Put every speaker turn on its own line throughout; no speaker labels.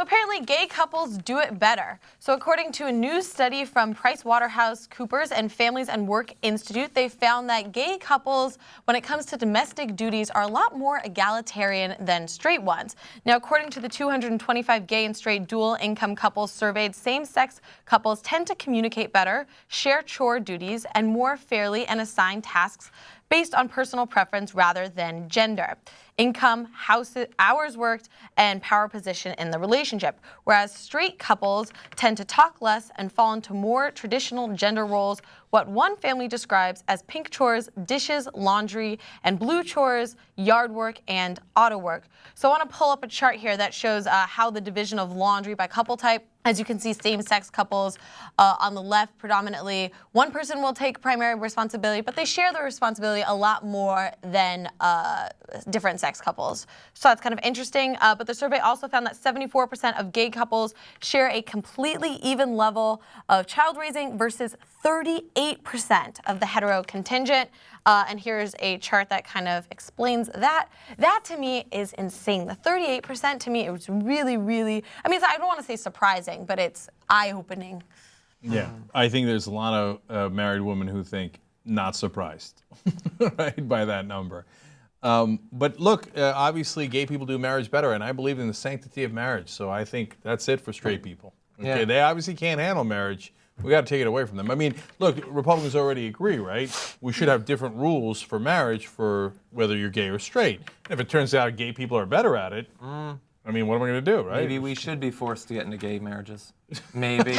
Apparently, gay couples do it better. So according to a new study from PriceWaterHouseCoopers and Families and Work Institute, they found that gay couples, when it comes to domestic duties, are a lot more egalitarian than straight ones. Now, according to the 225 gay and straight dual-income couples surveyed, same-sex couples tend to communicate better, share chore duties, and more fairly and assign tasks based on personal preference rather than gender, income, hours worked, and power position in the relationship, whereas straight couples tend to talk less and fall into more traditional gender roles, what one family describes as pink chores, dishes, laundry, and blue chores, yard work, and auto work. So I want to pull up a chart here that shows how the division of laundry by couple type. As you can see, same-sex couples on the left predominantly, one person will take primary responsibility, but they share the responsibility a lot more than different sex couples. So that's kind of interesting. But the survey also found that 74% of gay couples share a completely even level of child raising versus 38% of the hetero contingent. And here's a chart that kind of explains that. That to me is insane. The 38% to me, it was really, really, I mean, I don't want to say surprising, but it's eye-opening.
Yeah, I think there's a lot of married women who think not surprised, right, by that number. But look, obviously gay people do marriage better, and I believe in the sanctity of marriage, so I think that's it for straight people. Okay, yeah. They obviously can't handle marriage. We got to take it away from them. I mean, look, Republicans already agree, right? We should have different rules for marriage for whether you're gay or straight. If it turns out gay people are better at it, I mean, what am I going to do, right?
Maybe we should be forced to get into gay marriages. Maybe.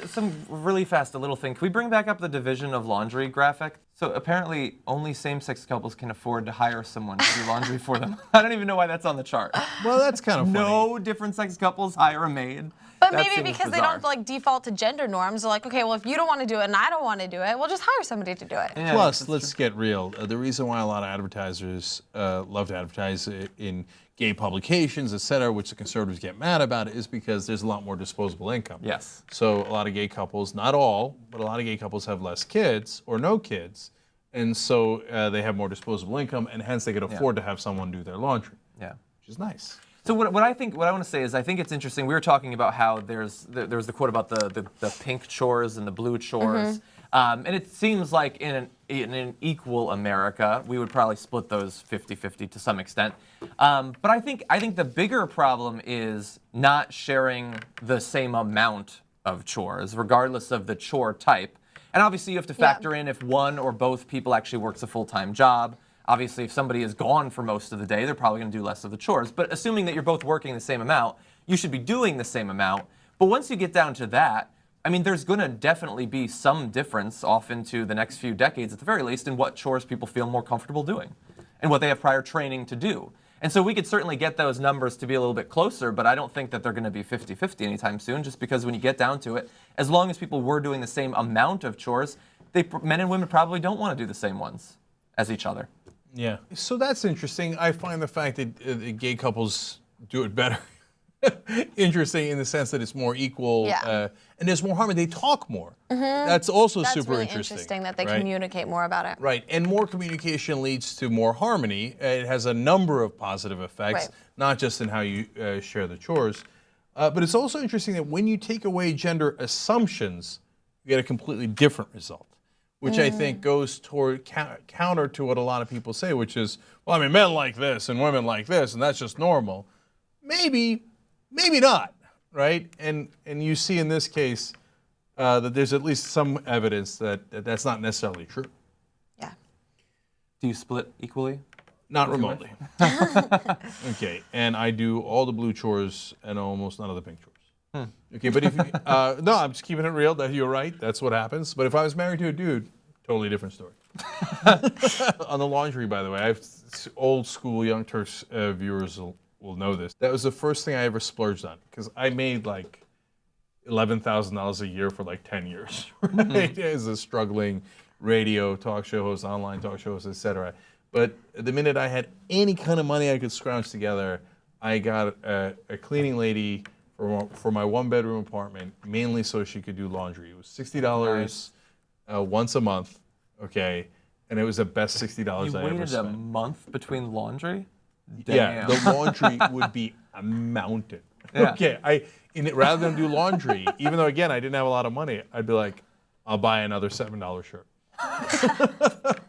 Some really fast, a little thing. Can we bring back up the division of laundry graphic? So apparently only same-sex couples can afford to hire someone to do laundry for them. I don't even know why that's on the chart.
Well, that's kind of funny.
No different sex couples hire a maid.
But maybe because they don't like default to gender norms. They're like, okay, well, if you don't want to do it and I don't want to do it, we'll just hire somebody to do it.
Yeah, plus, let's get real. The reason why a lot of advertisers love to advertise in gay publications, et cetera, which the conservatives get mad about, is because there's a lot more disposable income.
Yes.
So a lot of gay couples, not all, but a lot of gay couples have less kids or no kids, and so they have more disposable income, and hence they could afford to have someone do their laundry.
Yeah.
Which is nice.
So what I want to say is I think it's interesting. We were talking about how there was the quote about the pink chores and the blue chores, and it seems like in an equal America we would probably split those 50-50 to some extent. But I think the bigger problem is not sharing the same amount of chores, regardless of the chore type. And obviously you have to factor in if one or both people actually works a full-time job. Obviously, if somebody is gone for most of the day, they're probably going to do less of the chores. But assuming that you're both working the same amount, you should be doing the same amount. But once you get down to that, I mean, there's going to definitely be some difference off into the next few decades, at the very least, in what chores people feel more comfortable doing and what they have prior training to do. And so we could certainly get those numbers to be a little bit closer, but I don't think that they're going to be 50-50 anytime soon, just because when you get down to it, as long as people were doing the same amount of chores, men and women probably don't want to do the same ones as each other.
Yeah, so that's interesting. I find the fact that gay couples do it better interesting in the sense that it's more equal, and there's more harmony. They talk more. That's also super
really
interesting.
That they communicate more about it.
Right, and more communication leads to more harmony. It has a number of positive effects, not just in how you share the chores. But it's also interesting that when you take away gender assumptions, you get a completely different result, which I think goes toward counter to what a lot of people say, which is, well, I mean, men like this and women like this, and that's just normal. Maybe not, right? And you see in this case that there's at least some evidence that that's not necessarily true.
Yeah.
Do you split equally?
Not remotely. Okay, and I do all the blue chores and almost none of the pink chores. Okay, but if you, no, I'm just keeping it real. That you're right. That's what happens. But if I was married to a dude, totally different story. On the laundry, by the way, I have old school Young Turks viewers will know this. That was the first thing I ever splurged on because I made like $11,000 a year for like 10 years. Right? As a struggling radio talk show host, online talk show host, etc. But the minute I had any kind of money I could scrounge together, I got a cleaning lady for my one-bedroom apartment, mainly so she could do laundry. It was $60 once a month, okay? And it was the best $60 I ever spent.
You waited a month between laundry?
Damn. Yeah, the laundry would be a mountain.
Yeah.
Okay, rather than do laundry, even though again I didn't have a lot of money, I'd be like, I'll buy another $7 shirt.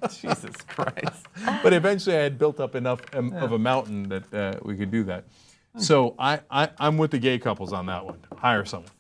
Jesus Christ.
But eventually I had built up enough of a mountain that we could do that. So I'm with the gay couples on that one. Hire someone.